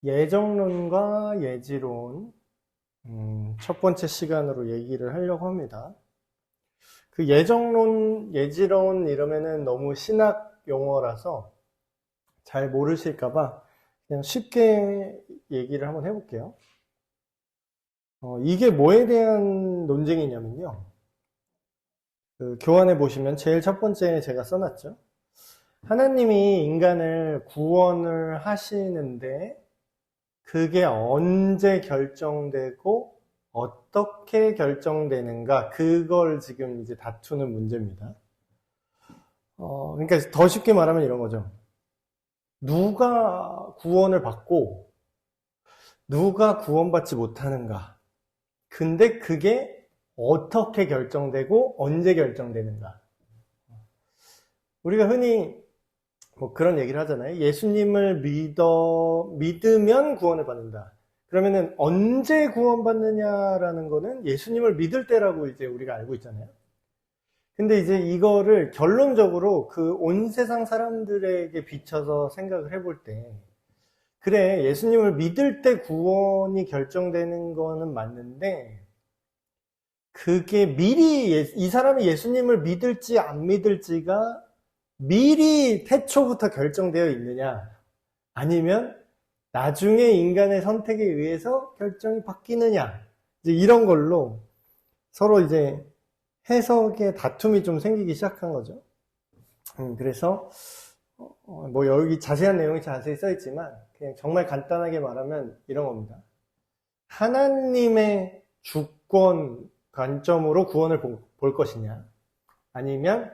예정론과 예지론, 첫 번째 시간으로 얘기를 하려고 합니다. 그 예정론, 예지론 이러면은 너무 신학 용어라서 잘 모르실까봐 그냥 쉽게 얘기를 한번 해볼게요. 이게 뭐에 대한 논쟁이냐면요. 그 교환해 보시면 제일 첫 번째 제가 써놨죠. 하나님이 인간을 구원을 하시는데 그게 언제 결정되고 어떻게 결정되는가, 그걸 지금 이제 다투는 문제입니다. 그러니까 더 쉽게 말하면 이런 거죠. 누가 구원을 받고 누가 구원받지 못하는가. 근데 그게 어떻게 결정되고 언제 결정되는가. 우리가 흔히 뭐 그런 얘기를 하잖아요. 예수님을 믿으면 구원을 받는다. 그러면은 언제 구원받느냐라는 거는 예수님을 믿을 때라고 이제 우리가 알고 있잖아요. 근데 이제 이거를 결론적으로 그 온 세상 사람들에게 비춰서 생각을 해볼 때, 그래, 예수님을 믿을 때 구원이 결정되는 거는 맞는데, 그게 미리 이 사람이 예수님을 믿을지 안 믿을지가 미리 태초부터 결정되어 있느냐, 아니면 나중에 인간의 선택에 의해서 결정이 바뀌느냐, 이제 이런 걸로 서로 이제 해석의 다툼이 좀 생기기 시작한 거죠. 그래서 뭐 여기 자세한 내용이 자세히 써 있지만 그냥 정말 간단하게 말하면 이런 겁니다. 하나님의 주권 관점으로 구원을 볼 것이냐, 아니면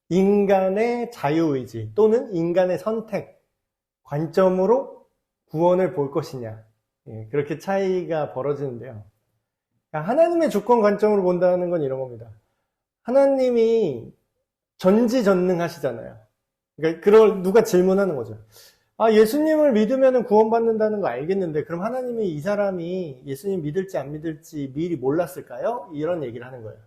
인간의 자유의지 또는 인간의 선택 관점으로 구원을 볼 것이냐, 그렇게 차이가 벌어지는데요. 하나님의 주권 관점으로 본다는 건 이런 겁니다. 하나님이 전지전능하시잖아요. 그러니까 누가 질문하는 거죠. 아, 예수님을 믿으면 구원받는다는 거 알겠는데 그럼 하나님이 이 사람이 예수님 믿을지 안 믿을지 미리 몰랐을까요? 이런 얘기를 하는 거예요.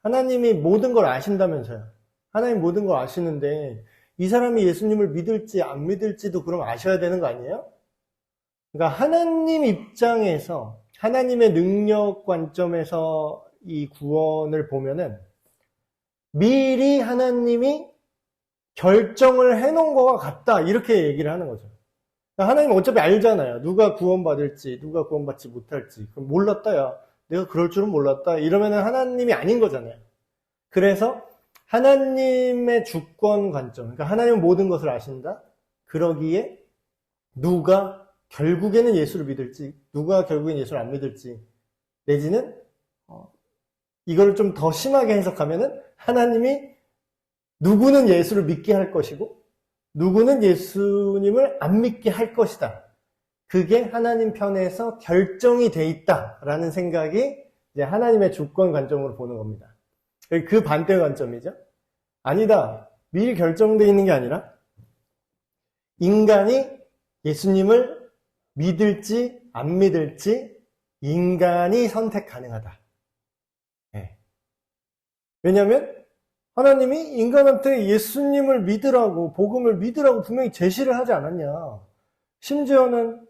하나님이 모든 걸 아신다면서요. 하나님 모든 걸 아시는데 이 사람이 예수님을 믿을지 안 믿을지도 그럼 아셔야 되는 거 아니에요? 그러니까 하나님 입장에서, 하나님의 능력 관점에서 이 구원을 보면은 미리 하나님이 결정을 해놓은 것과 같다, 이렇게 얘기를 하는 거죠. 그러니까 하나님은 어차피 알잖아요. 누가 구원받을지 누가 구원받지 못할지. 그럼 몰랐다, 야 내가 그럴 줄은 몰랐다, 이러면은 하나님이 아닌 거잖아요. 그래서 하나님의 주권 관점, 그러니까 하나님은 모든 것을 아신다. 그러기에 누가 결국에는 예수를 믿을지 누가 결국엔 예수를 안 믿을지, 내지는 이걸 좀 더 심하게 해석하면은 하나님이 누구는 예수를 믿게 할 것이고 누구는 예수님을 안 믿게 할 것이다, 그게 하나님 편에서 결정이 돼 있다라는 생각이 이제 하나님의 주권 관점으로 보는 겁니다. 그 반대 관점이죠. 아니다, 미리 결정되어 있는 게 아니라 인간이 예수님을 믿을지 안 믿을지 인간이 선택 가능하다. 네. 왜냐하면 하나님이 인간한테 예수님을 믿으라고, 복음을 믿으라고 분명히 제시를 하지 않았냐. 심지어는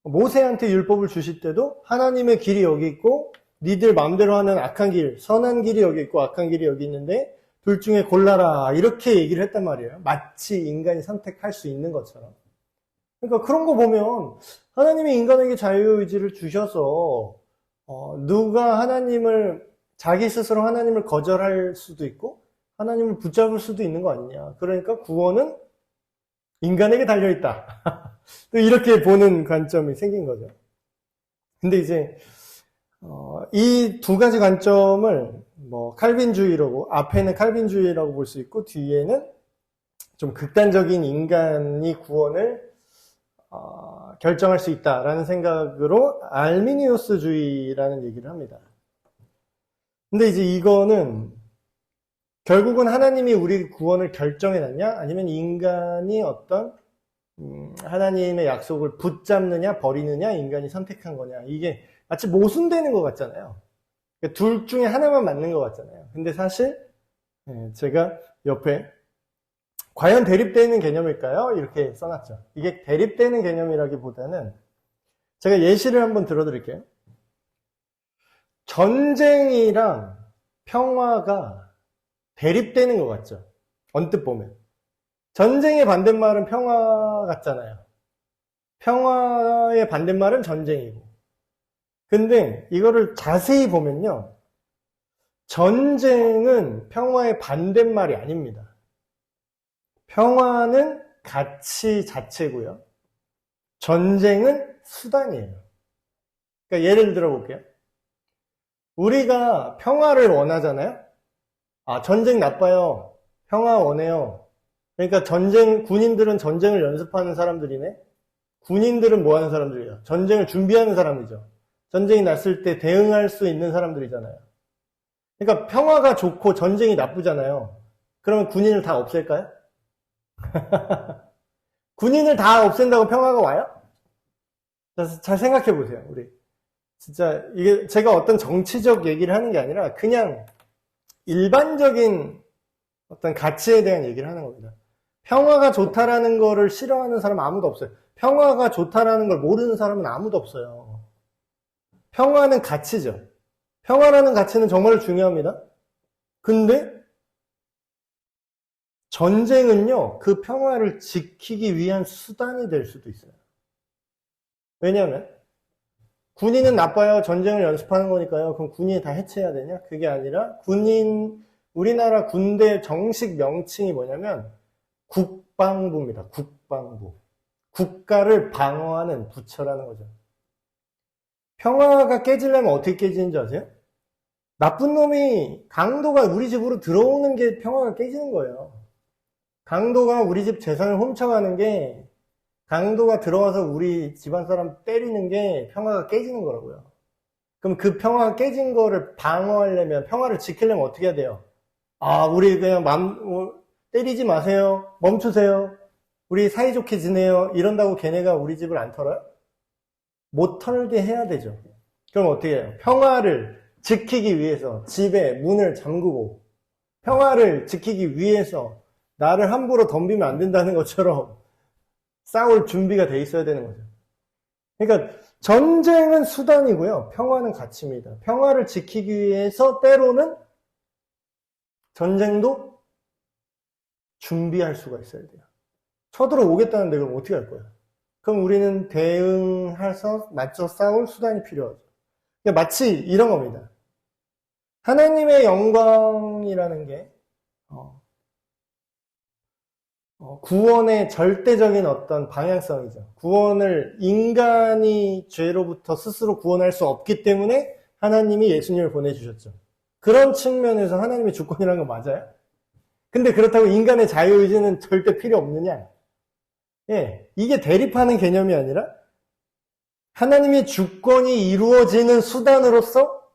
모세한테 율법을 주실 때도 하나님의 길이 여기 있고 니들 마음대로 하는 악한 길, 선한 길이 여기 있고 악한 길이 여기 있는데 둘 중에 골라라, 이렇게 얘기를 했단 말이에요. 마치 인간이 선택할 수 있는 것처럼. 그러니까 그런 거 보면 하나님이 인간에게 자유의지를 주셔서 누가 하나님을, 자기 스스로 하나님을 거절할 수도 있고 하나님을 붙잡을 수도 있는 거 아니냐. 그러니까 구원은 인간에게 달려있다. 또 이렇게 보는 관점이 생긴 거죠. 근데 이제 이 두 가지 관점을 뭐 칼빈주의라고, 앞에는 칼빈주의라고 볼 수 있고 뒤에는 좀 극단적인 인간이 구원을 결정할 수 있다라는 생각으로 알미니우스주의라는 얘기를 합니다. 근데 이제 이거는 결국은 하나님이 우리 구원을 결정해놨냐, 아니면 인간이 어떤 하나님의 약속을 붙잡느냐 버리느냐, 인간이 선택한 거냐, 이게 마치 모순되는 것 같잖아요. 그러니까 둘 중에 하나만 맞는 것 같잖아요. 근데 사실 제가 옆에 과연 대립되는 개념일까요? 이렇게 써놨죠. 이게 대립되는 개념이라기보다는 제가 예시를 한번 들어드릴게요. 전쟁이랑 평화가 대립되는 것 같죠? 언뜻 보면. 전쟁의 반대말은 평화 같잖아요. 평화의 반대말은 전쟁이고. 근데 이거를 자세히 보면요. 전쟁은 평화의 반대말이 아닙니다. 평화는 가치 자체고요. 전쟁은 수단이에요. 그러니까 예를 들어 볼게요. 우리가 평화를 원하잖아요. 아, 전쟁 나빠요. 평화 원해요. 그러니까 군인들은 전쟁을 연습하는 사람들이네. 군인들은 뭐 하는 사람들이에요? 전쟁을 준비하는 사람이죠. 전쟁이 났을 때 대응할 수 있는 사람들이잖아요. 그러니까 평화가 좋고 전쟁이 나쁘잖아요. 그러면 군인을 다 없앨까요? 군인을 다 없앤다고 평화가 와요? 잘 생각해 보세요, 우리. 진짜 이게 제가 어떤 정치적 얘기를 하는 게 아니라 그냥 일반적인 어떤 가치에 대한 얘기를 하는 겁니다. 평화가 좋다라는 거를 싫어하는 사람은 아무도 없어요. 평화가 좋다라는 걸 모르는 사람은 아무도 없어요. 평화는 가치죠. 평화라는 가치는 정말 중요합니다. 근데 전쟁은요, 그 평화를 지키기 위한 수단이 될 수도 있어요. 왜냐하면 군인은 나빠요. 전쟁을 연습하는 거니까요. 그럼 군인이 다 해체해야 되냐? 그게 아니라 우리나라 군대 정식 명칭이 뭐냐면 국방부입니다. 국방부. 국가를 방어하는 부처라는 거죠. 평화가 깨지려면 어떻게 깨지는지 아세요? 나쁜 놈이 강도가 우리 집으로 들어오는 게 평화가 깨지는 거예요. 강도가 우리 집 재산을 훔쳐가는 게, 강도가 들어와서 우리 집안 사람 때리는 게 평화가 깨지는 거라고요. 그럼 그 평화가 깨진 거를 방어하려면, 평화를 지키려면 어떻게 해야 돼요? 아, 우리 그냥 때리지 마세요. 멈추세요. 우리 사이좋게 지내요. 이런다고 걔네가 우리 집을 안 털어요? 못 털게 해야 되죠. 그럼 어떻게 해요? 평화를 지키기 위해서 집에 문을 잠그고, 평화를 지키기 위해서 나를 함부로 덤비면 안 된다는 것처럼 싸울 준비가 돼 있어야 되는 거죠. 그러니까 전쟁은 수단이고요. 평화는 가치입니다. 평화를 지키기 위해서 때로는 전쟁도 준비할 수가 있어야 돼요. 쳐들어오겠다는데 그럼 어떻게 할 거예요? 그럼 우리는 대응해서 맞서 싸울 수단이 필요하죠. 그러니까 마치 이런 겁니다. 하나님의 영광이라는 게 구원의 절대적인 어떤 방향성이죠. 구원을 인간이 죄로부터 스스로 구원할 수 없기 때문에 하나님이 예수님을 보내주셨죠. 그런 측면에서 하나님의 주권이라는 거 맞아요? 근데 그렇다고 인간의 자유의지는 절대 필요 없느냐? 예, 이게 대립하는 개념이 아니라 하나님의 주권이 이루어지는 수단으로서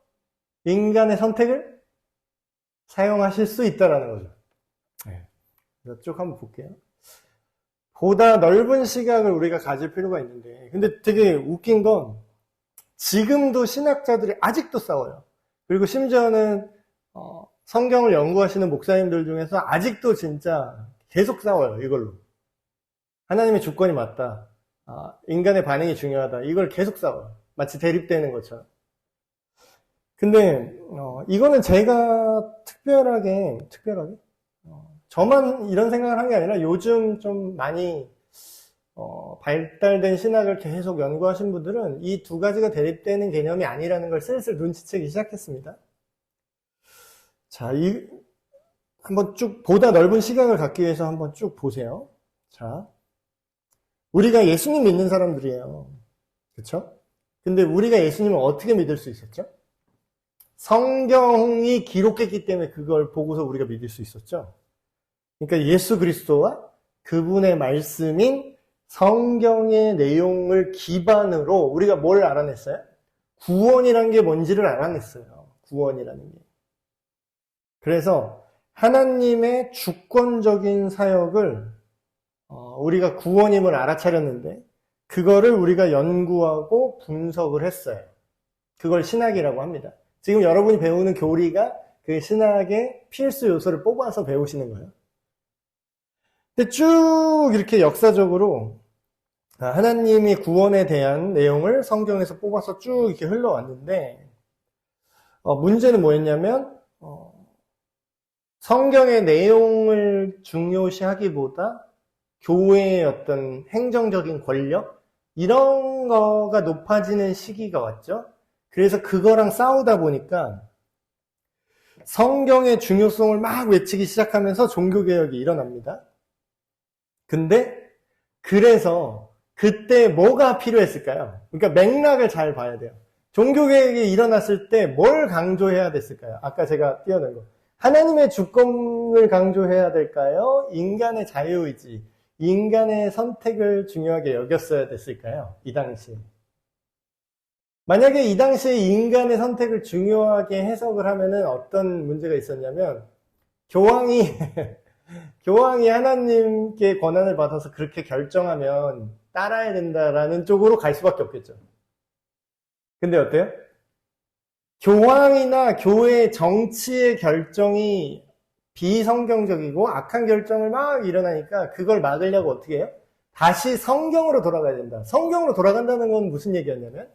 인간의 선택을 사용하실 수 있다는 거죠. 쭉 한번 볼게요. 보다 넓은 시각을 우리가 가질 필요가 있는데, 근데 되게 웃긴 건 지금도 신학자들이 아직도 싸워요. 그리고 심지어는 성경을 연구하시는 목사님들 중에서 아직도 진짜 계속 싸워요. 이걸로. 하나님의 주권이 맞다. 인간의 반응이 중요하다. 이걸 계속 싸워요. 마치 대립되는 것처럼. 근데 이거는 제가 특별하게 저만 이런 생각을 한 게 아니라 요즘 좀 많이 발달된 신학을 계속 연구하신 분들은 이 두 가지가 대립되는 개념이 아니라는 걸 슬슬 눈치채기 시작했습니다. 자, 한번 쭉 보다 넓은 시각을 갖기 위해서 한번 쭉 보세요. 자, 우리가 예수님 믿는 사람들이에요. 그렇죠? 근데 우리가 예수님을 어떻게 믿을 수 있었죠? 성경이 기록했기 때문에 그걸 보고서 우리가 믿을 수 있었죠. 그러니까 예수 그리스도와 그분의 말씀인 성경의 내용을 기반으로 우리가 뭘 알아냈어요? 구원이란 게 뭔지를 알아냈어요. 구원이라는 게. 그래서 하나님의 주권적인 사역을 우리가 구원임을 알아차렸는데 그거를 우리가 연구하고 분석을 했어요. 그걸 신학이라고 합니다. 지금 여러분이 배우는 교리가 그 신학의 필수 요소를 뽑아서 배우시는 거예요. 근데 쭉 이렇게 역사적으로 하나님이 구원에 대한 내용을 성경에서 뽑아서 쭉 이렇게 흘러왔는데, 문제는 뭐였냐면, 성경의 내용을 중요시하기보다 교회의 어떤 행정적인 권력, 이런 거가 높아지는 시기가 왔죠. 그래서 그거랑 싸우다 보니까 성경의 중요성을 막 외치기 시작하면서 종교개혁이 일어납니다. 근데 그래서 그때 뭐가 필요했을까요? 그러니까 맥락을 잘 봐야 돼요. 종교개혁이 일어났을 때 뭘 강조해야 됐을까요? 아까 제가 띄워낸 거. 하나님의 주권을 강조해야 될까요? 인간의 자유의지, 인간의 선택을 중요하게 여겼어야 됐을까요? 이 당시에. 만약에 이 당시에 인간의 선택을 중요하게 해석을 하면은 어떤 문제가 있었냐면, 교황이 하나님께 권한을 받아서 그렇게 결정하면 따라야 된다라는 쪽으로 갈 수밖에 없겠죠. 근데 어때요? 교황이나 교회 정치의 결정이 비성경적이고 악한 결정을 막 일어나니까 그걸 막으려고 어떻게 해요? 다시 성경으로 돌아가야 된다. 성경으로 돌아간다는 건 무슨 얘기였냐면,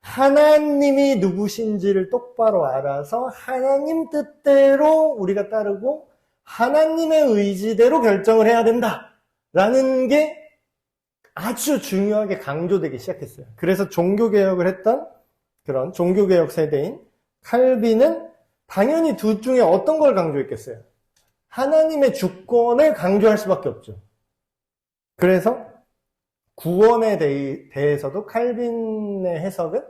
하나님이 누구신지를 똑바로 알아서 하나님 뜻대로 우리가 따르고 하나님의 의지대로 결정을 해야 된다라는 게 아주 중요하게 강조되기 시작했어요. 그래서 종교개혁을 했던 그런 종교개혁 세대인 칼빈은 당연히 둘 중에 어떤 걸 강조했겠어요? 하나님의 주권을 강조할 수밖에 없죠. 그래서 구원에 대해서도 칼빈의 해석은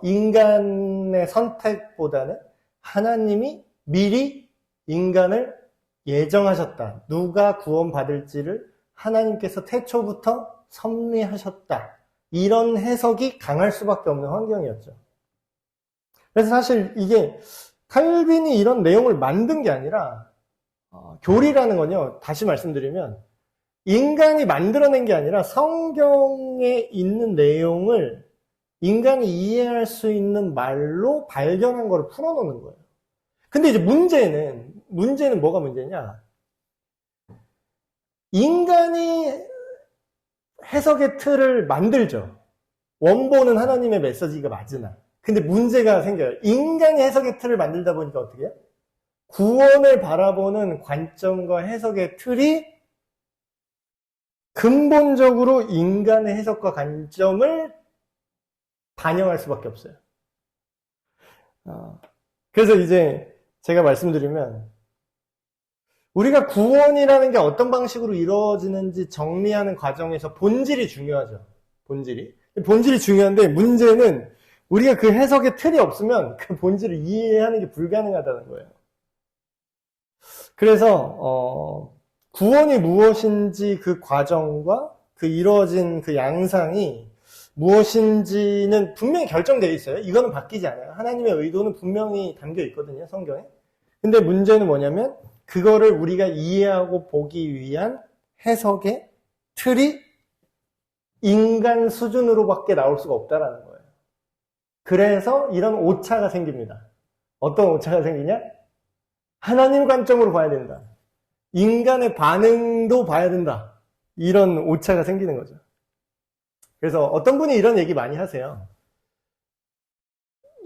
인간의 선택보다는 하나님이 미리 인간을 예정하셨다. 누가 구원받을지를 하나님께서 태초부터 섭리하셨다. 이런 해석이 강할 수밖에 없는 환경이었죠. 그래서 사실 이게 칼빈이 이런 내용을 만든 게 아니라 교리라는 건요, 다시 말씀드리면 인간이 만들어낸 게 아니라 성경에 있는 내용을 인간이 이해할 수 있는 말로 발견한 거를 풀어놓는 거예요. 근데 이제 문제는 뭐가 문제냐? 인간이 해석의 틀을 만들죠. 원본은 하나님의 메시지가 맞으나. 근데 문제가 생겨요. 인간이 해석의 틀을 만들다 보니까 어떻게 해요? 구원을 바라보는 관점과 해석의 틀이 근본적으로 인간의 해석과 관점을 반영할 수밖에 없어요. 그래서 이제 제가 말씀드리면, 우리가 구원이라는 게 어떤 방식으로 이루어지는지 정리하는 과정에서 본질이 중요하죠. 본질이 중요한데, 문제는 우리가 그 해석의 틀이 없으면 그 본질을 이해하는 게 불가능하다는 거예요. 그래서 구원이 무엇인지 그 과정과 그 이루어진 그 양상이 무엇인지는 분명히 결정되어 있어요. 이거는 바뀌지 않아요. 하나님의 의도는 분명히 담겨 있거든요, 성경에. 근데 문제는 뭐냐면 그거를 우리가 이해하고 보기 위한 해석의 틀이 인간 수준으로밖에 나올 수가 없다라는 거예요. 그래서 이런 오차가 생깁니다. 어떤 오차가 생기냐? 하나님 관점으로 봐야 된다. 인간의 반응도 봐야 된다. 이런 오차가 생기는 거죠. 그래서 어떤 분이 이런 얘기 많이 하세요.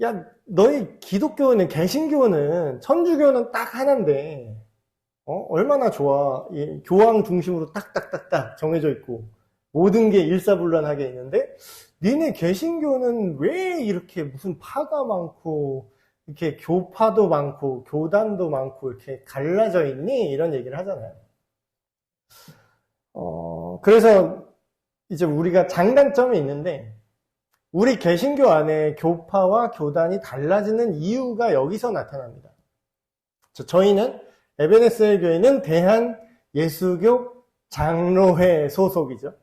야, 너희 기독교는, 개신교는, 천주교는 딱 하나인데, 얼마나 좋아. 이 교황 중심으로 딱딱딱딱 정해져 있고, 모든 게 일사불란하게 있는데, 니네 개신교는 왜 이렇게 무슨 파가 많고, 이렇게 교파도 많고, 교단도 많고, 이렇게 갈라져 있니? 이런 얘기를 하잖아요. 그래서 이제 우리가 장단점이 있는데, 우리 개신교 안에 교파와 교단이 달라지는 이유가 여기서 나타납니다. 저희는 에베네셀 교회는 대한예수교 장로회 소속이죠.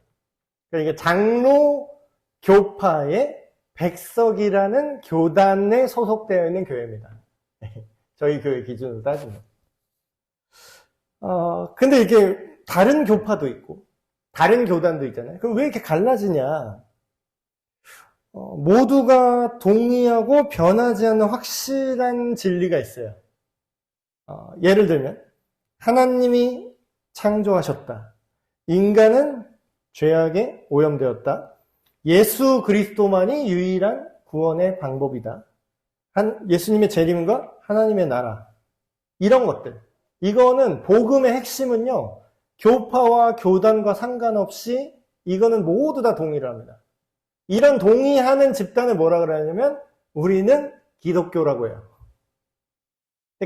그러니까 장로 교파의 백석이라는 교단에 소속되어 있는 교회입니다. 저희 교회 기준으로 따지면. 근데 이게 다른 교파도 있고, 다른 교단도 있잖아요. 그럼 왜 이렇게 갈라지냐? 모두가 동의하고 변하지 않는 확실한 진리가 있어요. 예를 들면, 하나님이 창조하셨다. 인간은 죄악에 오염되었다. 예수 그리스도만이 유일한 구원의 방법이다. 예수님의 재림과 하나님의 나라. 이런 것들. 이거는 복음의 핵심은요. 교파와 교단과 상관없이 이거는 모두 다 동의를 합니다. 이런 동의하는 집단을 뭐라 그러냐면 우리는 기독교라고 해요.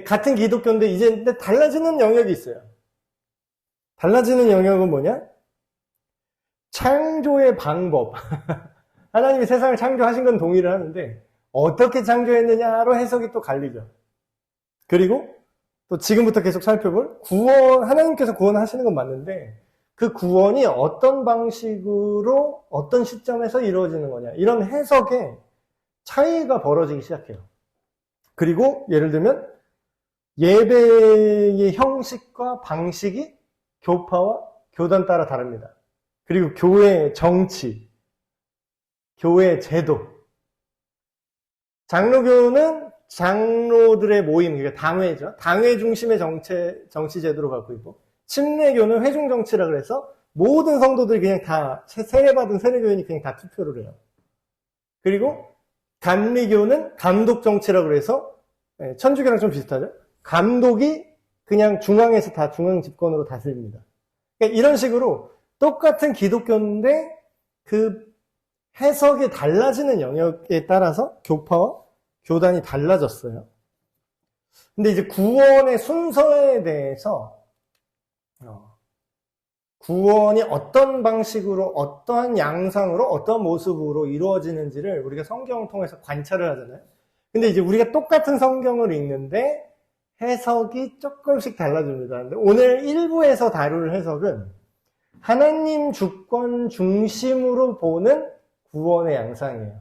같은 기독교인데 이제 달라지는 영역이 있어요. 달라지는 영역은 뭐냐? 창조의 방법. 하나님이 세상을 창조하신 건 동의를 하는데 어떻게 창조했느냐로 해석이 또 갈리죠. 그리고 또 지금부터 계속 살펴볼 구원, 하나님께서 구원하시는 건 맞는데 그 구원이 어떤 방식으로 어떤 시점에서 이루어지는 거냐 이런 해석에 차이가 벌어지기 시작해요. 그리고 예를 들면 예배의 형식과 방식이 교파와 교단 따라 다릅니다. 그리고 교회 정치, 교회 제도. 장로교는 장로들의 모임, 그러니까 당회죠. 당회 중심의 정치 제도를 갖고 있고, 침례교는 회중 정치라 그래서 모든 성도들이 그냥 다 세례받은 세례교인이 그냥 다 투표를 해요. 그리고 감리교는 감독 정치라 그래서 천주교랑 좀 비슷하죠. 감독이 그냥 중앙에서 다 중앙 집권으로 다스립니다. 그러니까 이런 식으로 똑같은 기독교인데 그 해석이 달라지는 영역에 따라서 교파와 교단이 달라졌어요. 근데 이제 구원의 순서에 대해서 구원이 어떤 방식으로, 어떠한 양상으로, 어떤 모습으로 이루어지는지를 우리가 성경을 통해서 관찰을 하잖아요. 근데 이제 우리가 똑같은 성경을 읽는데 해석이 조금씩 달라집니다. 근데 오늘 1부에서 다룰 해석은 하나님 주권 중심으로 보는 구원의 양상이에요.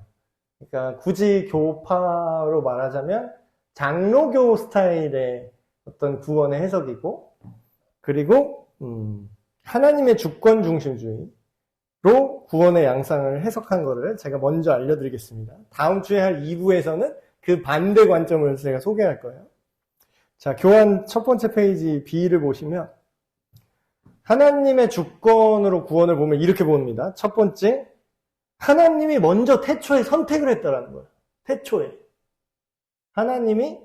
그러니까 굳이 교파로 말하자면 장로교 스타일의 어떤 구원의 해석이고, 그리고 하나님의 주권 중심주의로 구원의 양상을 해석한 거를 제가 먼저 알려드리겠습니다. 다음 주에 할 2부에서는 그 반대 관점을 제가 소개할 거예요. 자, 교환 첫 번째 페이지 B를 보시면 하나님의 주권으로 구원을 보면 이렇게 봅니다. 첫 번째, 하나님이 먼저 태초에 선택을 했다라는 거예요. 태초에. 하나님이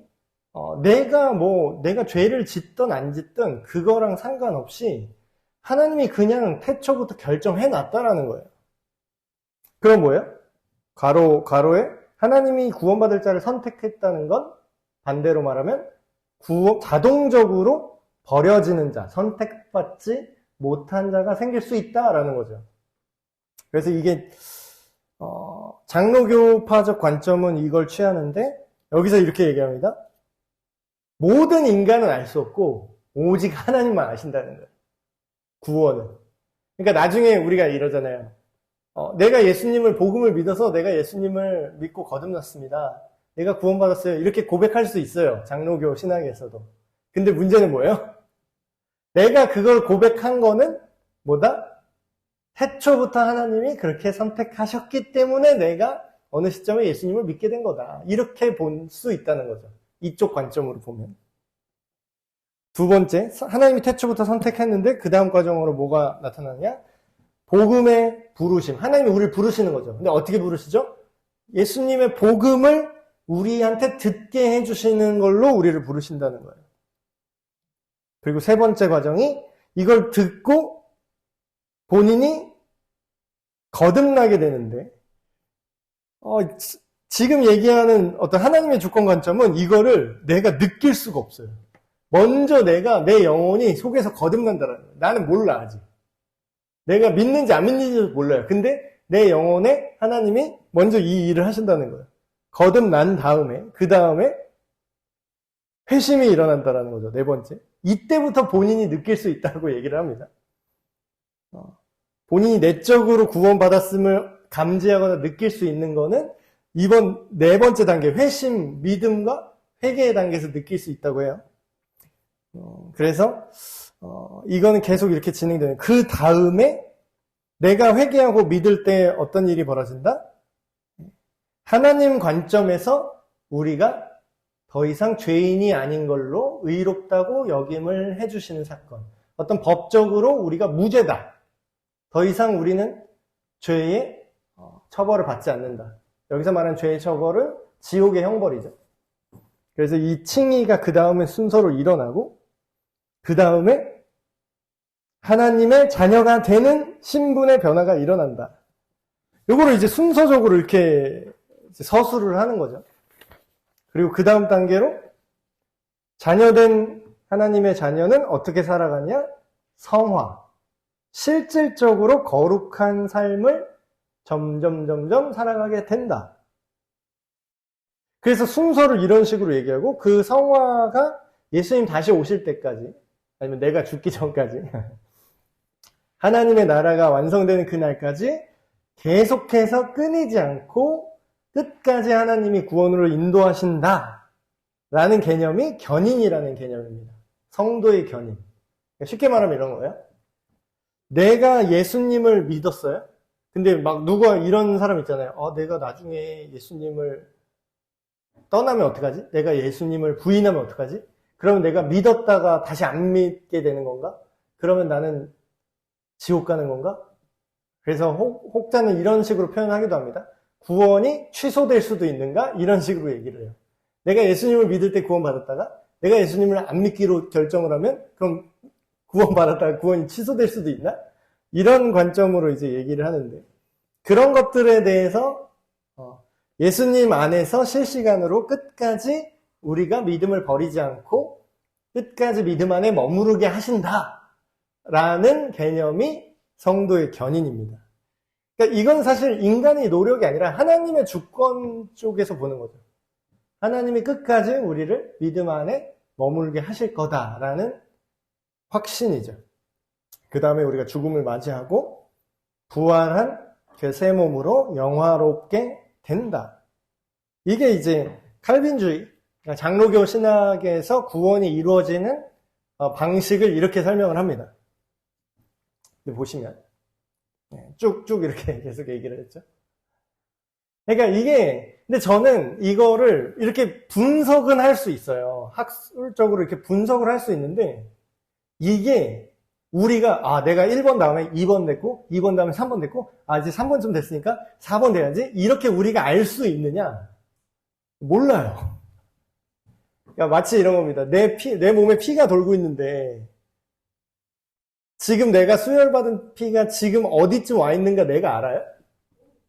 내가 죄를 짓든 안 짓든 그거랑 상관없이 하나님이 그냥 태초부터 결정해 놨다라는 거예요. 그럼 뭐예요? 가로에 하나님이 구원받을 자를 선택했다는 건 반대로 말하면 자동적으로 버려지는 자, 선택받지 못한 자가 생길 수 있다라는 거죠. 그래서 이게 장로교파적 관점은 이걸 취하는데 여기서 이렇게 얘기합니다. 모든 인간은 알 수 없고 오직 하나님만 아신다는 거예요. 구원은. 그러니까 나중에 우리가 이러잖아요. 내가 예수님을 복음을 믿어서 내가 예수님을 믿고 거듭났습니다. 내가 구원받았어요. 이렇게 고백할 수 있어요. 장로교 신학에서도. 근데 문제는 뭐예요? 내가 그걸 고백한 거는 뭐다? 태초부터 하나님이 그렇게 선택하셨기 때문에 내가 어느 시점에 예수님을 믿게 된 거다. 이렇게 볼 수 있다는 거죠. 이쪽 관점으로 보면. 두 번째, 하나님이 태초부터 선택했는데 그 다음 과정으로 뭐가 나타나냐? 복음의 부르심. 하나님이 우리를 부르시는 거죠. 근데 어떻게 부르시죠? 예수님의 복음을 우리한테 듣게 해주시는 걸로 우리를 부르신다는 거예요. 그리고 세 번째 과정이 이걸 듣고 본인이 거듭나게 되는데 지금 얘기하는 어떤 하나님의 주권 관점은 이거를 내가 느낄 수가 없어요. 먼저 내 영혼이 속에서 거듭난다는 거예요. 나는 몰라 아직. 내가 믿는지 안 믿는지도 몰라요. 근데 내 영혼에 하나님이 먼저 이 일을 하신다는 거예요. 거듭난 다음에 그 다음에 회심이 일어난다는 거죠. 네 번째. 이때부터 본인이 느낄 수 있다고 얘기를 합니다. 본인이 내적으로 구원받았음을 감지하거나 느낄 수 있는 거는 이번 네 번째 단계 회심, 믿음과 회개의 단계에서 느낄 수 있다고 해요. 그래서 이거는 계속 이렇게 진행되는. 그 다음에 내가 회개하고 믿을 때 어떤 일이 벌어진다? 하나님 관점에서 우리가 더 이상 죄인이 아닌 걸로 의롭다고 여김을 해주시는 사건. 어떤 법적으로 우리가 무죄다. 더 이상 우리는 죄의 처벌을 받지 않는다. 여기서 말하는 죄의 처벌은 지옥의 형벌이죠. 그래서 이 칭의가 그 다음에 순서로 일어나고 그 다음에 하나님의 자녀가 되는 신분의 변화가 일어난다. 요거를 이제 순서적으로 이렇게 서술을 하는 거죠. 그리고 그 다음 단계로 자녀된 하나님의 자녀는 어떻게 살아가냐? 성화. 실질적으로 거룩한 삶을 점점 살아가게 된다. 그래서 순서를 이런 식으로 얘기하고 그 성화가 예수님 다시 오실 때까지 아니면 내가 죽기 전까지 하나님의 나라가 완성되는 그날까지 계속해서 끊이지 않고 끝까지 하나님이 구원으로 인도하신다 라는 개념이 견인이라는 개념입니다. 성도의 견인. 쉽게 말하면 이런 거예요. 내가 예수님을 믿었어요. 근데 막 누가 이런 사람 있잖아요. 내가 나중에 예수님을 떠나면 어떡하지? 내가 예수님을 부인하면 어떡하지? 그러면 내가 믿었다가 다시 안 믿게 되는 건가? 그러면 나는 지옥 가는 건가? 그래서 혹자는 이런 식으로 표현하기도 합니다. 구원이 취소될 수도 있는가? 이런 식으로 얘기를 해요. 내가 예수님을 믿을 때 구원받았다가 내가 예수님을 안 믿기로 결정을 하면 그럼 구원받았다가 구원이 취소될 수도 있나? 이런 관점으로 이제 얘기를 하는데 그런 것들에 대해서 예수님 안에서 실시간으로 끝까지 우리가 믿음을 버리지 않고 끝까지 믿음 안에 머무르게 하신다라는 개념이 성도의 견인입니다. 그러니까 이건 사실 인간의 노력이 아니라 하나님의 주권 쪽에서 보는 거죠. 하나님이 끝까지 우리를 믿음 안에 머물게 하실 거다라는 확신이죠. 그 다음에 우리가 죽음을 맞이하고 부활한 그 새 몸으로 영화롭게 된다. 이게 이제 칼빈주의, 장로교 신학에서 구원이 이루어지는 방식을 이렇게 설명을 합니다. 보시면 쭉쭉 이렇게 계속 얘기를 했죠. 그러니까 이게 근데 저는 이거를 이렇게 분석은 할 수 있어요. 학술적으로 이렇게 분석을 할 수 있는데 이게 우리가 내가 1번 다음에 2번 됐고 2번 다음에 3번 됐고 이제 3번쯤 됐으니까 4번 돼야지 이렇게 우리가 알 수 있느냐? 몰라요. 그러니까 마치 이런 겁니다. 내 몸에 피가 돌고 있는데 지금 내가 수혈받은 피가 지금 어디쯤 와 있는가 내가 알아요?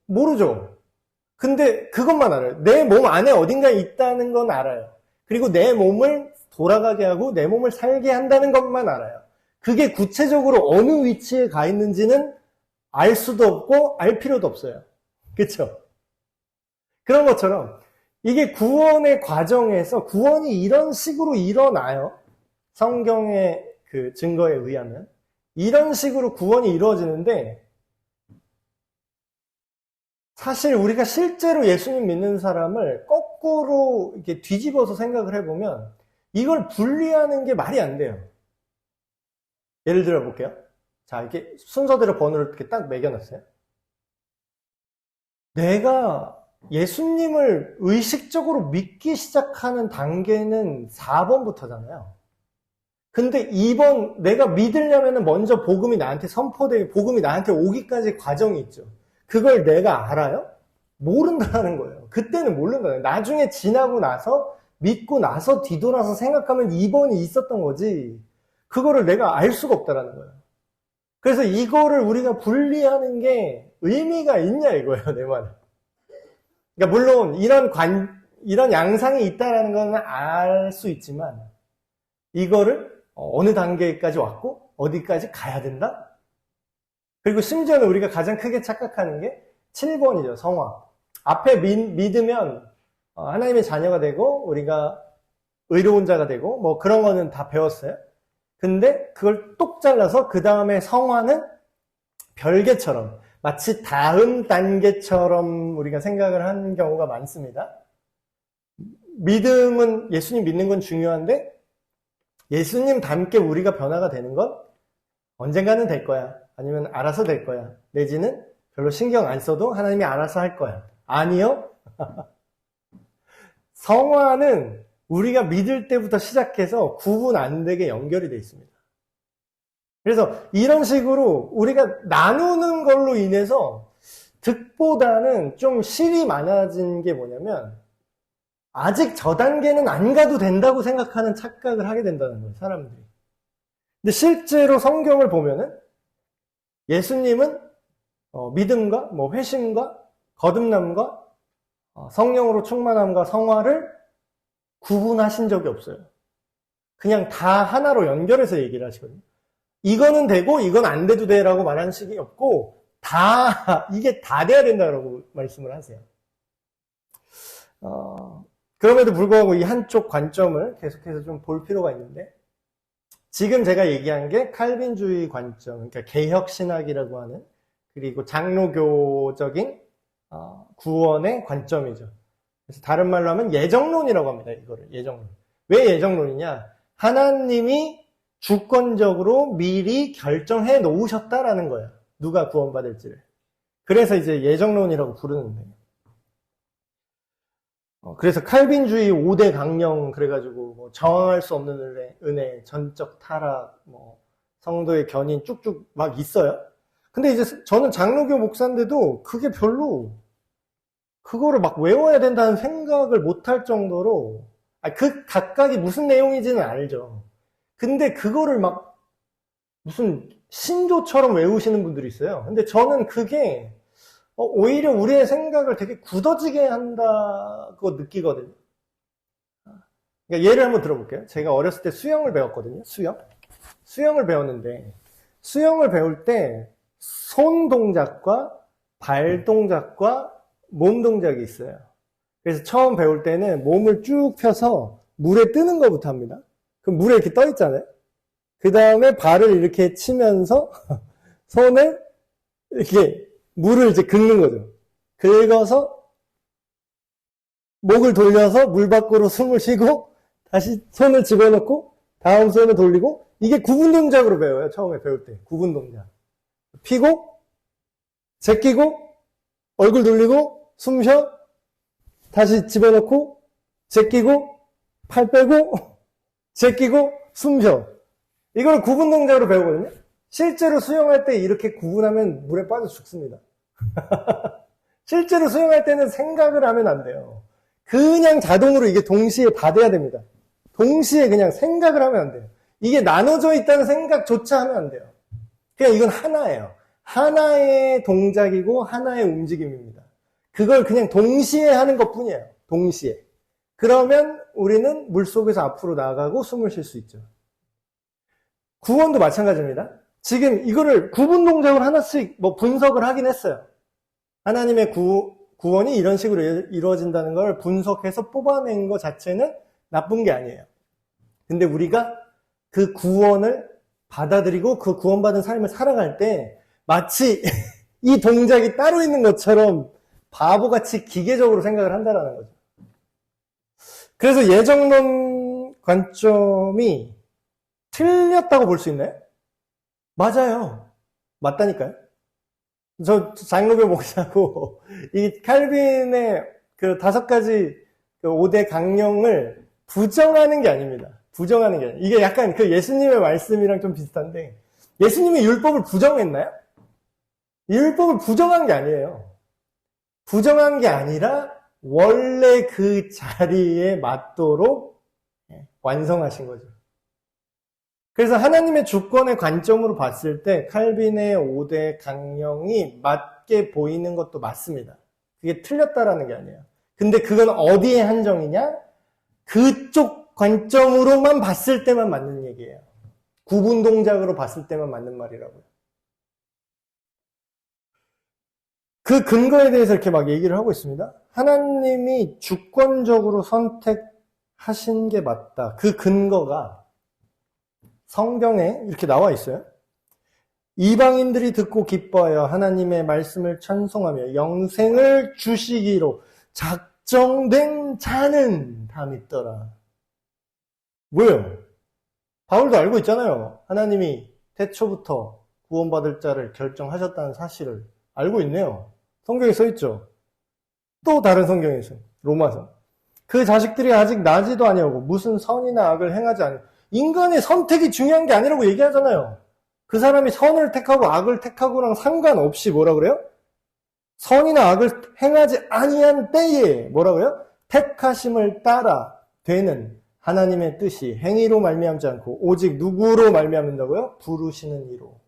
모르죠. 근데 그것만 알아요. 내 몸 안에 어딘가에 있다는 건 알아요. 그리고 내 몸을 돌아가게 하고 내 몸을 살게 한다는 것만 알아요. 그게 구체적으로 어느 위치에 가 있는지는 알 수도 없고 알 필요도 없어요. 그렇죠? 그런 것처럼 이게 구원의 과정에서 구원이 이런 식으로 일어나요. 성경의 그 증거에 의하면 이런 식으로 구원이 이루어지는데 사실 우리가 실제로 예수님 믿는 사람을 거꾸로 이렇게 뒤집어서 생각을 해보면 이걸 분리하는 게 말이 안 돼요. 예를 들어 볼게요. 자, 이렇게 순서대로 번호를 이렇게 딱 매겨놨어요. 내가 예수님을 의식적으로 믿기 시작하는 단계는 4번부터잖아요. 근데 2번, 내가 믿으려면 먼저 복음이 나한테 선포되고 복음이 나한테 오기까지 과정이 있죠. 그걸 내가 알아요? 모른다는 거예요. 그때는 모른다는 거예요. 나중에 지나고 나서 믿고 나서 뒤돌아서 생각하면 2번이 있었던 거지. 그거를 내가 알 수가 없다는 거예요. 그래서 이거를 우리가 분리하는 게 의미가 있냐 이거예요, 내 말은. 그러니까 물론 이런 양상이 있다는 건 알 수 있지만 이거를 어느 단계까지 왔고 어디까지 가야 된다? 그리고 심지어는 우리가 가장 크게 착각하는 게 7번이죠, 성화. 앞에 믿으면 하나님의 자녀가 되고 우리가 의로운 자가 되고 뭐 그런 거는 다 배웠어요. 근데 그걸 똑 잘라서 그 다음에 성화는 별개처럼 마치 다음 단계처럼 우리가 생각을 하는 경우가 많습니다. 믿음은 예수님 믿는 건 중요한데 예수님 닮게 우리가 변화가 되는 건 언젠가는 될 거야. 아니면 알아서 될 거야. 내지는 별로 신경 안 써도 하나님이 알아서 할 거야. 아니요. 성화는 우리가 믿을 때부터 시작해서 구분 안 되게 연결이 되어 있습니다. 그래서 이런 식으로 우리가 나누는 걸로 인해서 득보다는 좀 실이 많아진 게 뭐냐면 아직 저 단계는 안 가도 된다고 생각하는 착각을 하게 된다는 거예요, 사람들이. 근데 실제로 성경을 보면은 예수님은 믿음과 회심과 거듭남과 성령으로 충만함과 성화를 구분하신 적이 없어요. 그냥 다 하나로 연결해서 얘기를 하시거든요. 이거는 되고 이건 안 돼도 돼라고 말하는 식이 없고 이게 다 돼야 된다라고 말씀을 하세요. 그럼에도 불구하고 이 한쪽 관점을 계속해서 좀 볼 필요가 있는데 지금 제가 얘기한 게 칼빈주의 관점, 그러니까 개혁신학이라고 하는 그리고 장로교적인 구원의 관점이죠. 그래서 다른 말로 하면 예정론이라고 합니다. 이거를 예정론. 왜 예정론이냐? 하나님이 주권적으로 미리 결정해 놓으셨다라는 거예요. 누가 구원받을지를. 그래서 이제 예정론이라고 부르는데. 그래서 칼빈주의 5대 강령 그래가지고 저항할 수 없는 은혜, 전적 타락, 성도의 견인 쭉쭉 막 있어요. 근데 이제 저는 장로교 목사인데도 그게 별로 그거를 막 외워야 된다는 생각을 못할 정도로 그 각각이 무슨 내용인지는 알죠. 근데 그거를 막 무슨 신조처럼 외우시는 분들이 있어요. 근데 저는 그게 오히려 우리의 생각을 되게 굳어지게 한다고 느끼거든요. 그러니까 예를 한번 들어볼게요. 제가 어렸을 때 수영을 배웠거든요. 수영을 배웠는데 수영을 배울 때 손 동작과 발 동작과 몸 동작이 있어요. 그래서 처음 배울 때는 몸을 쭉 펴서 물에 뜨는 것부터 합니다. 그럼 물에 이렇게 떠 있잖아요. 그 다음에 발을 이렇게 치면서 손을 이렇게 물을 이제 긁는 거죠. 긁어서 목을 돌려서 물 밖으로 숨을 쉬고 다시 손을 집어넣고 다음 손을 돌리고 이게 구분 동작으로 배워요. 처음에 배울 때 구분 동작. 피고 제끼고 얼굴 돌리고 숨 쉬어 다시 집어넣고 제끼고 팔 빼고 제끼고 숨 쉬어. 이걸 구분 동작으로 배우거든요. 실제로 수영할 때 이렇게 구분하면 물에 빠져 죽습니다. 실제로 수영할 때는 생각을 하면 안 돼요. 그냥 자동으로 이게 동시에 다 돼야 됩니다. 동시에 그냥 생각을 하면 안 돼요. 이게 나눠져 있다는 생각조차 하면 안 돼요. 그냥 이건 하나예요. 하나의 동작이고 하나의 움직임입니다. 그걸 그냥 동시에 하는 것 뿐이에요. 동시에. 그러면 우리는 물속에서 앞으로 나가고 숨을 쉴 수 있죠. 구원도 마찬가지입니다. 지금 이거를 구분 동작으로 하나씩 분석을 하긴 했어요. 하나님의 구원이 이런 식으로 이루어진다는 걸 분석해서 뽑아낸 것 자체는 나쁜 게 아니에요. 근데 우리가 그 구원을 받아들이고 그 구원받은 삶을 살아갈 때 마치 이 동작이 따로 있는 것처럼 바보같이 기계적으로 생각을 한다는 거죠. 그래서 예정론 관점이 틀렸다고 볼 수 있나요? 맞아요. 맞다니까요. 저 장로교 목사고 이 칼빈의 그 5가지 그 5대 강령을 부정하는 게 아닙니다. 부정하는 게 아니에요. 이게 약간 그 예수님의 말씀이랑 좀 비슷한데 예수님이 율법을 부정했나요? 율법을 부정한 게 아니에요. 부정한 게 아니라 원래 그 자리에 맞도록 완성하신 거죠. 그래서 하나님의 주권의 관점으로 봤을 때 칼빈의 5대 강령이 맞게 보이는 것도 맞습니다. 그게 틀렸다라는 게 아니에요. 근데 그건 어디에 한정이냐? 그쪽 관점으로만 봤을 때만 맞는 얘기예요. 구분 동작으로 봤을 때만 맞는 말이라고요. 그 근거에 대해서 이렇게 막 얘기를 하고 있습니다. 하나님이 주권적으로 선택하신 게 맞다. 그 근거가 성경에 이렇게 나와 있어요. 이방인들이 듣고 기뻐하여 하나님의 말씀을 찬송하며 영생을 주시기로 작정된 자는 다 믿더라. 뭐예요? 바울도 알고 있잖아요. 하나님이 태초부터 구원받을 자를 결정하셨다는 사실을 알고 있네요. 성경에 써있죠. 또 다른 성경에서 로마서 그 자식들이 아직 나지도 아니하고 무슨 선이나 악을 행하지 않은 인간의 선택이 중요한 게 아니라고 얘기하잖아요. 그 사람이 선을 택하고 악을 택하고랑 상관없이 뭐라 그래요? 선이나 악을 행하지 아니한 때에 뭐라고요? 택하심을 따라 되는 하나님의 뜻이 행위로 말미암지 않고 오직 누구로 말미암는다고요? 부르시는 이로.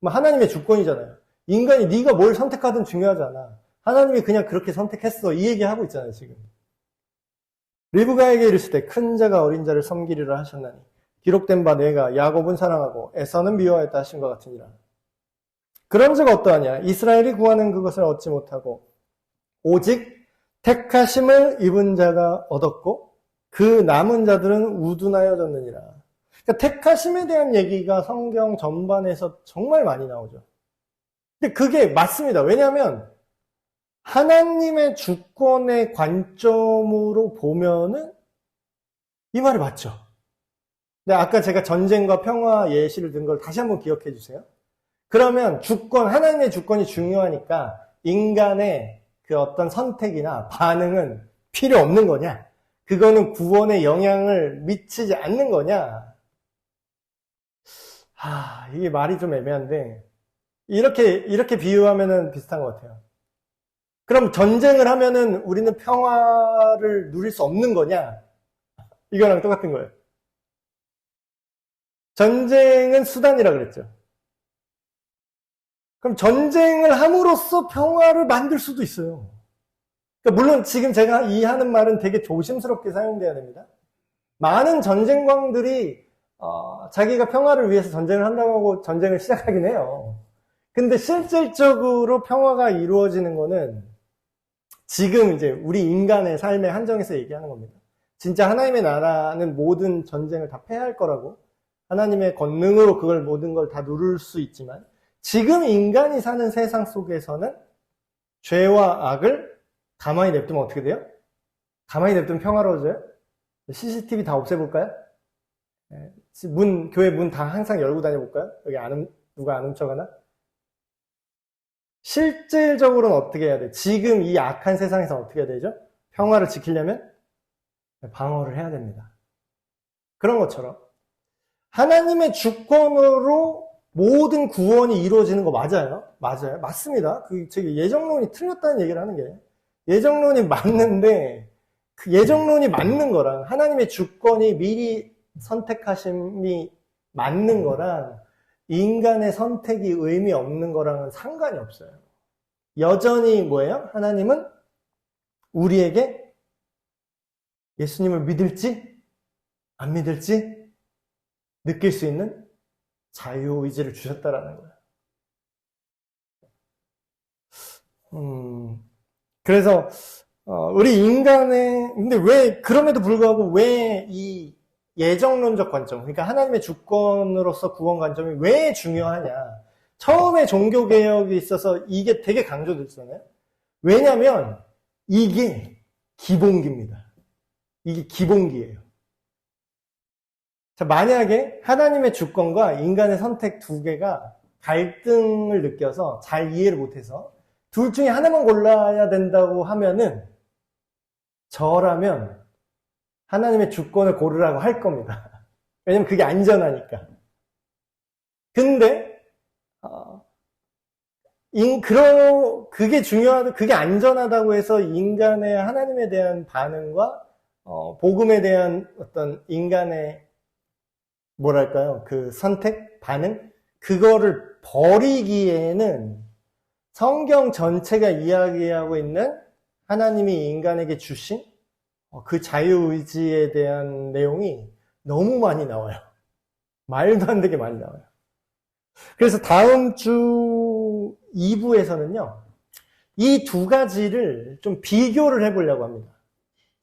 하나님의 주권이잖아요. 인간이 네가 뭘 선택하든 중요하지 않아. 하나님이 그냥 그렇게 선택했어. 이 얘기하고 있잖아요, 지금. 리브가에게 이르실 때 큰 자가 어린 자를 섬기리라 하셨나니 기록된 바 내가 야곱은 사랑하고 에서는 미워했다 하신 것 같으니라. 그런즉 어떠하냐? 이스라엘이 구하는 그것을 얻지 못하고 오직 택하심을 입은 자가 얻었고 그 남은 자들은 우둔하여졌느니라. 그러니까 택하심에 대한 얘기가 성경 전반에서 정말 많이 나오죠. 근데 그게 맞습니다. 왜냐하면 하나님의 주권의 관점으로 보면은 이 말이 맞죠. 근데 아까 제가 전쟁과 평화 예시를 든 걸 다시 한번 기억해 주세요. 그러면 주권, 하나님의 주권이 중요하니까 인간의 그 어떤 선택이나 반응은 필요 없는 거냐? 그거는 구원에 영향을 미치지 않는 거냐? 이게 말이 좀 애매한데 이렇게 비유하면은 비슷한 것 같아요. 그럼 전쟁을 하면은 우리는 평화를 누릴 수 없는 거냐? 이거랑 똑같은 거예요. 전쟁은 수단이라 그랬죠. 그럼 전쟁을 함으로써 평화를 만들 수도 있어요. 그러니까 물론 지금 제가 이 하는 말은 되게 조심스럽게 사용돼야 됩니다. 많은 전쟁광들이 자기가 평화를 위해서 전쟁을 한다고 하고 전쟁을 시작하긴 해요. 근데 실질적으로 평화가 이루어지는 거는 지금 이제 우리 인간의 삶의 한정에서 얘기하는 겁니다. 진짜 하나님의 나라는 모든 전쟁을 다 패할 거라고 하나님의 권능으로 그걸 모든 걸 다 누를 수 있지만 지금 인간이 사는 세상 속에서는 죄와 악을 가만히 냅두면 어떻게 돼요? 가만히 냅두면 평화로워져요? CCTV 다 없애볼까요? 교회 문 다 항상 열고 다녀볼까요? 여기 누가 안 훔쳐가나? 실질적으로는 어떻게 해야 돼? 지금 이 악한 세상에서 어떻게 해야 되죠? 평화를 지키려면 방어를 해야 됩니다. 그런 것처럼 하나님의 주권으로 모든 구원이 이루어지는 거 맞아요? 맞아요. 맞습니다. 저기 예정론이 틀렸다는 얘기를 하는 게 예정론이 맞는데 그 예정론이 맞는 거랑 하나님의 주권이 미리 선택하심이 맞는 거랑 인간의 선택이 의미 없는 거랑은 상관이 없어요. 여전히 뭐예요? 하나님은 우리에게 예수님을 믿을지 안 믿을지 느낄 수 있는 자유의지를 주셨다라는 거예요. 그래서 우리 인간의 근데 왜 그럼에도 불구하고 왜 이 예정론적 관점, 그러니까 하나님의 주권으로서 구원 관점이 왜 중요하냐? 처음에 종교개혁이 있어서 이게 되게 강조됐잖아요. 왜냐하면 이게 기본기입니다. 이게 기본기예요. 자, 만약에 하나님의 주권과 인간의 선택 두 개가 갈등을 느껴서 잘 이해를 못해서 둘 중에 하나만 골라야 된다고 하면은 저라면 하나님의 주권을 고르라고 할 겁니다. 왜냐면 그게 안전하니까. 근데 그게 그게 안전하다고 해서 인간의 하나님에 대한 반응과 복음에 대한 어떤 인간의 뭐랄까요? 그 선택, 반응? 그거를 버리기에는 성경 전체가 이야기하고 있는 하나님이 인간에게 주신 그 자유의지에 대한 내용이 너무 많이 나와요. 말도 안 되게 많이 나와요. 그래서 다음 주 2부에서는요, 이 두 가지를 좀 비교를 해보려고 합니다.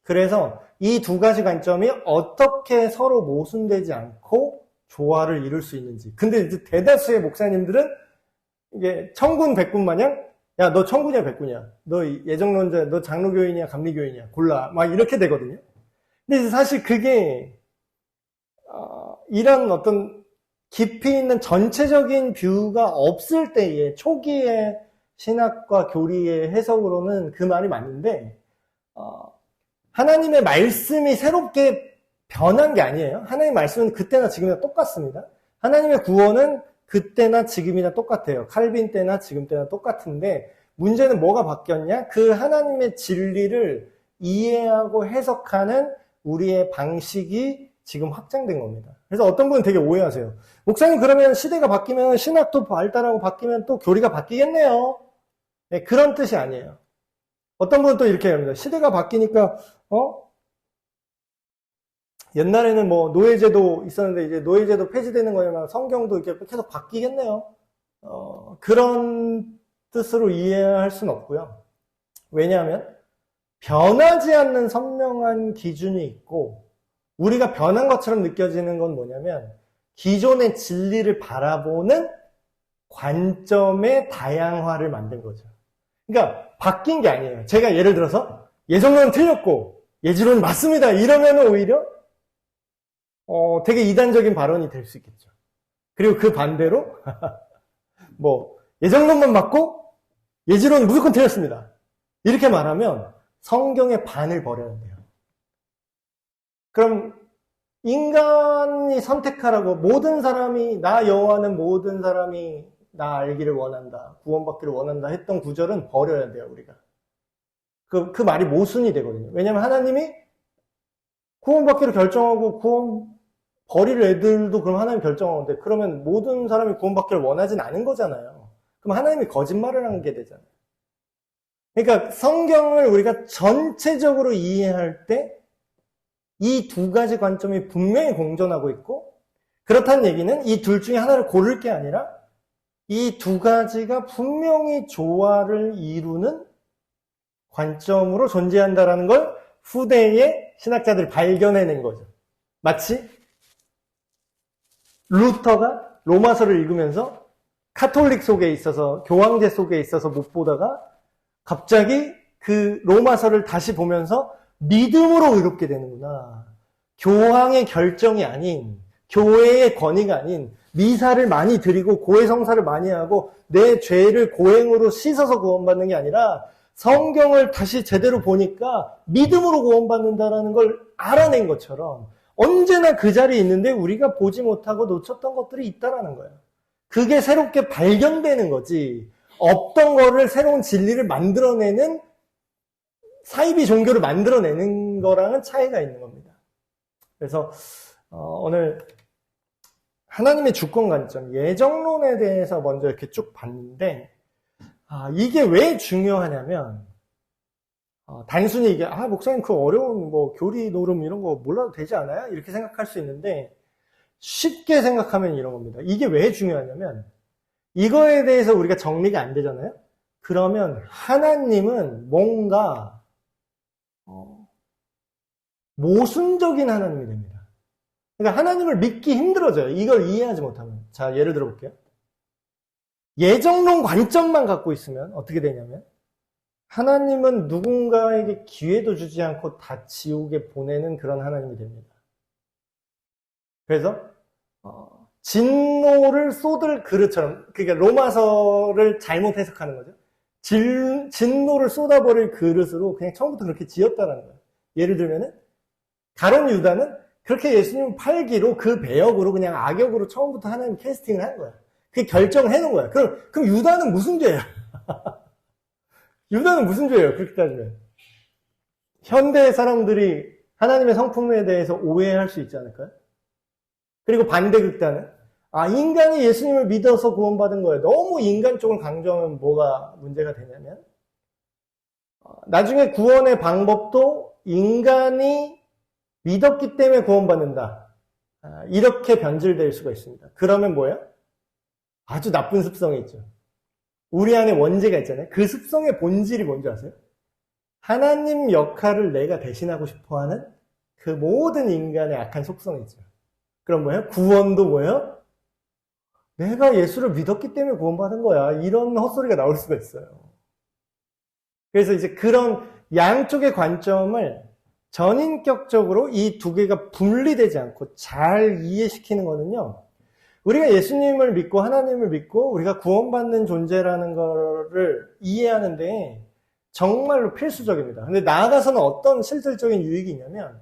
그래서 이 두 가지 관점이 어떻게 서로 모순되지 않고 조화를 이룰 수 있는지. 근데 이제 대다수의 목사님들은 이게 천군 백군 마냥 야, 너 천군이야 백군이야, 너 예정론자, 너 장로교인이야 감리교인이야 골라, 막 이렇게 되거든요. 근데 사실 그게 이런 어떤 깊이 있는 전체적인 뷰가 없을 때의 초기의 신학과 교리의 해석으로는 그 말이 맞는데 하나님의 말씀이 새롭게 변한 게 아니에요. 하나님의 말씀은 그때나 지금이나 똑같습니다. 하나님의 구원은 그때나 지금이나 똑같아요. 칼빈 때나 지금 때나 똑같은데 문제는 뭐가 바뀌었냐? 그 하나님의 진리를 이해하고 해석하는 우리의 방식이 지금 확장된 겁니다. 그래서 어떤 분은 되게 오해하세요. 목사님, 그러면 시대가 바뀌면 신학도 발달하고 바뀌면 또 교리가 바뀌겠네요. 네, 그런 뜻이 아니에요. 어떤 분은 또 이렇게 합니다. 시대가 바뀌니까 옛날에는 뭐 노예제도 있었는데 이제 노예제도 폐지되는 거냐면 성경도 이렇게 계속 바뀌겠네요. 그런 뜻으로 이해할 수는 없고요. 왜냐하면 변하지 않는 선명한 기준이 있고 우리가 변한 것처럼 느껴지는 건 뭐냐면 기존의 진리를 바라보는 관점의 다양화를 만든 거죠. 그러니까 바뀐 게 아니에요. 제가 예를 들어서 예정론은 틀렸고 예지론은 맞습니다. 이러면 오히려 되게 이단적인 발언이 될 수 있겠죠. 그리고 그 반대로 뭐 예정론만 맞고 예지론은 무조건 틀렸습니다. 이렇게 말하면 성경의 반을 버려야 돼요. 그럼 인간이 선택하라고 모든 사람이 나 여호와는 모든 사람이 나 알기를 원한다, 구원받기를 원한다 했던 구절은 버려야 돼요. 우리가 그 말이 모순이 되거든요. 왜냐하면 하나님이 구원받기를 결정하고 구원 버릴 애들도 그럼 하나님 결정하는데 그러면 모든 사람이 구원받기를 원하진 않은 거잖아요. 그럼 하나님이 거짓말을 한 게 되잖아요. 그러니까 성경을 우리가 전체적으로 이해할 때 이 두 가지 관점이 분명히 공존하고 있고 그렇다는 얘기는 이 둘 중에 하나를 고를 게 아니라 이 두 가지가 분명히 조화를 이루는 관점으로 존재한다라는 걸 후대의 신학자들이 발견해낸 거죠. 마치 루터가 로마서를 읽으면서 카톨릭 속에 있어서 교황제 속에 있어서 못 보다가 갑자기 그 로마서를 다시 보면서 믿음으로 의롭게 되는구나. 교황의 결정이 아닌 교회의 권위가 아닌 미사를 많이 드리고 고해성사를 많이 하고 내 죄를 고행으로 씻어서 구원받는 게 아니라 성경을 다시 제대로 보니까 믿음으로 구원받는다는 걸 알아낸 것처럼 언제나 그 자리에 있는데 우리가 보지 못하고 놓쳤던 것들이 있다라는 거예요. 그게 새롭게 발견되는 거지 없던 거를 새로운 진리를 만들어내는 사이비 종교를 만들어내는 거랑은 차이가 있는 겁니다. 그래서 오늘 하나님의 주권 관점, 예정론에 대해서 먼저 이렇게 쭉 봤는데 이게 왜 중요하냐면 단순히 이게 목사님 그 어려운 뭐 교리 노름 이런 거 몰라도 되지 않아요? 이렇게 생각할 수 있는데 쉽게 생각하면 이런 겁니다. 이게 왜 중요하냐면 이거에 대해서 우리가 정리가 안 되잖아요? 그러면 하나님은 뭔가 모순적인 하나님이 됩니다. 그러니까 하나님을 믿기 힘들어져요. 이걸 이해하지 못하면. 자, 예를 들어 볼게요. 예정론 관점만 갖고 있으면 어떻게 되냐면 하나님은 누군가에게 기회도 주지 않고 다 지옥에 보내는 그런 하나님이 됩니다. 그래서 진노를 쏟을 그릇처럼, 그러니까 로마서를 잘못 해석하는 거죠. 진노를 쏟아버릴 그릇으로 그냥 처음부터 그렇게 지었다는 거예요. 예를 들면은 가룟 유다는 그렇게 예수님 팔기로 그 배역으로 그냥 악역으로 처음부터 하나님 캐스팅을 한 거야. 그 결정을 해놓은 거야. 그럼 유다는 무슨 죄야? 유다는 무슨 죄예요? 그렇게 따지면. 현대 사람들이 하나님의 성품에 대해서 오해할 수 있지 않을까요? 그리고 반대 극단은 인간이 예수님을 믿어서 구원받은 거예요. 너무 인간 쪽을 강조하면 뭐가 문제가 되냐면 나중에 구원의 방법도 인간이 믿었기 때문에 구원받는다. 이렇게 변질될 수가 있습니다. 그러면 뭐예요? 아주 나쁜 습성이 있죠. 우리 안에 원죄가 있잖아요. 그 습성의 본질이 뭔지 아세요? 하나님 역할을 내가 대신하고 싶어하는 그 모든 인간의 악한 속성이 있죠. 그럼 뭐예요? 구원도 뭐예요? 내가 예수를 믿었기 때문에 구원받은 거야. 이런 헛소리가 나올 수가 있어요. 그래서 이제 그런 양쪽의 관점을 전인격적으로 이 두 개가 분리되지 않고 잘 이해시키는 거는요. 우리가 예수님을 믿고 하나님을 믿고 우리가 구원받는 존재라는 거를 이해하는데 정말로 필수적입니다. 근데 나아가서는 어떤 실질적인 유익이 있냐면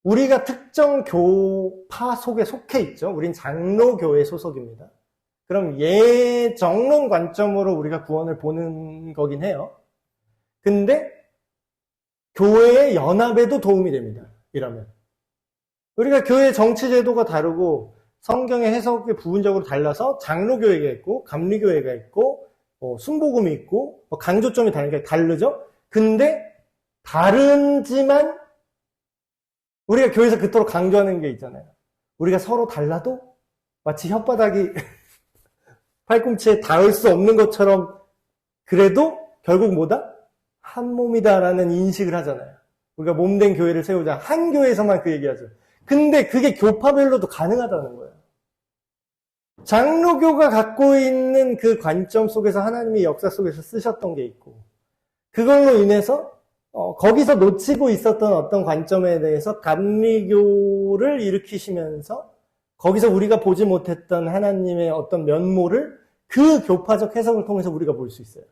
우리가 특정 교파 속에 속해 있죠. 우린 장로교회 소속입니다. 그럼 예정론 관점으로 우리가 구원을 보는 거긴 해요. 근데 교회의 연합에도 도움이 됩니다. 이러면. 우리가 교회 정치 제도가 다르고 성경의 해석이 부분적으로 달라서 장로교회가 있고 감리교회가 있고 순복음이 있고 강조점이 다르니까 다르죠. 근데 다른지만 우리가 교회에서 그토록 강조하는 게 있잖아요. 우리가 서로 달라도 마치 혓바닥이 팔꿈치에 닿을 수 없는 것처럼 그래도 결국 뭐다? 한 몸이다라는 인식을 하잖아요. 우리가 몸된 교회를 세우자. 한 교회에서만 그 얘기하죠. 근데 그게 교파별로도 가능하다는 거예요. 장로교가 갖고 있는 그 관점 속에서 하나님이 역사 속에서 쓰셨던 게 있고 그걸로 인해서 거기서 놓치고 있었던 어떤 관점에 대해서 감리교를 일으키시면서 거기서 우리가 보지 못했던 하나님의 어떤 면모를 그 교파적 해석을 통해서 우리가 볼 수 있어요.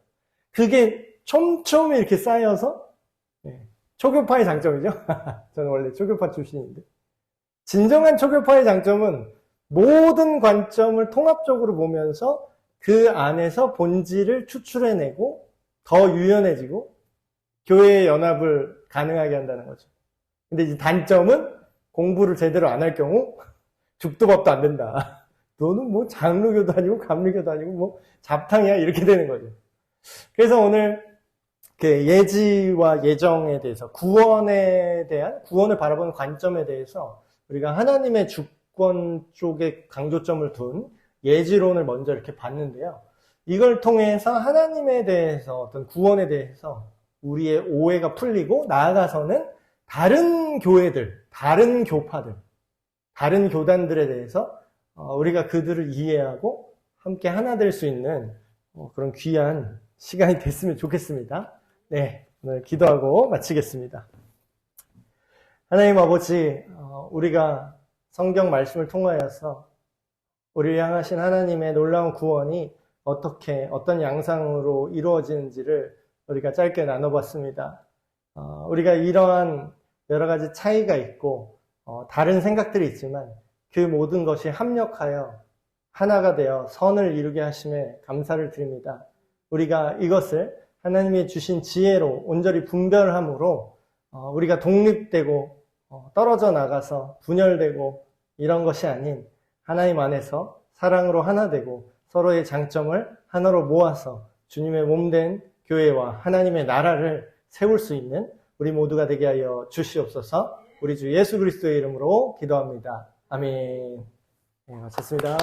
그게 촘촘히 이렇게 쌓여서 초교파의 장점이죠. 저는 원래 초교파 출신인데 진정한 초교파의 장점은 모든 관점을 통합적으로 보면서 그 안에서 본질을 추출해내고 더 유연해지고 교회의 연합을 가능하게 한다는 거죠. 근데 이제 단점은 공부를 제대로 안 할 경우 죽도 밥도 안 된다. 너는 뭐 장로교도 아니고 감리교도 아니고 뭐 잡탕이야 이렇게 되는 거죠. 그래서 오늘 예지와 예정에 대해서 구원에 대한 구원을 바라보는 관점에 대해서 우리가 하나님의 주권 쪽에 강조점을 둔 예지론을 먼저 이렇게 봤는데요. 이걸 통해서 하나님에 대해서 어떤 구원에 대해서 우리의 오해가 풀리고 나아가서는 다른 교회들, 다른 교파들, 다른 교단들에 대해서 우리가 그들을 이해하고 함께 하나 될 수 있는 그런 귀한 시간이 됐으면 좋겠습니다. 네, 오늘 기도하고 마치겠습니다. 하나님 아버지, 우리가 성경 말씀을 통하여서 우리를 향하신 하나님의 놀라운 구원이 어떻게 어떤 양상으로 이루어지는지를 우리가 짧게 나눠봤습니다. 우리가 이러한 여러 가지 차이가 있고 다른 생각들이 있지만 그 모든 것이 합력하여 하나가 되어 선을 이루게 하심에 감사를 드립니다. 우리가 이것을 하나님이 주신 지혜로 온전히 분별함으로 우리가 독립되고 떨어져 나가서 분열되고 이런 것이 아닌 하나님 안에서 사랑으로 하나 되고 서로의 장점을 하나로 모아서 주님의 몸된 교회와 하나님의 나라를 세울 수 있는 우리 모두가 되게 하여 주시옵소서. 우리 주 예수 그리스도의 이름으로 기도합니다. 아멘. 네, 마쳤습니다.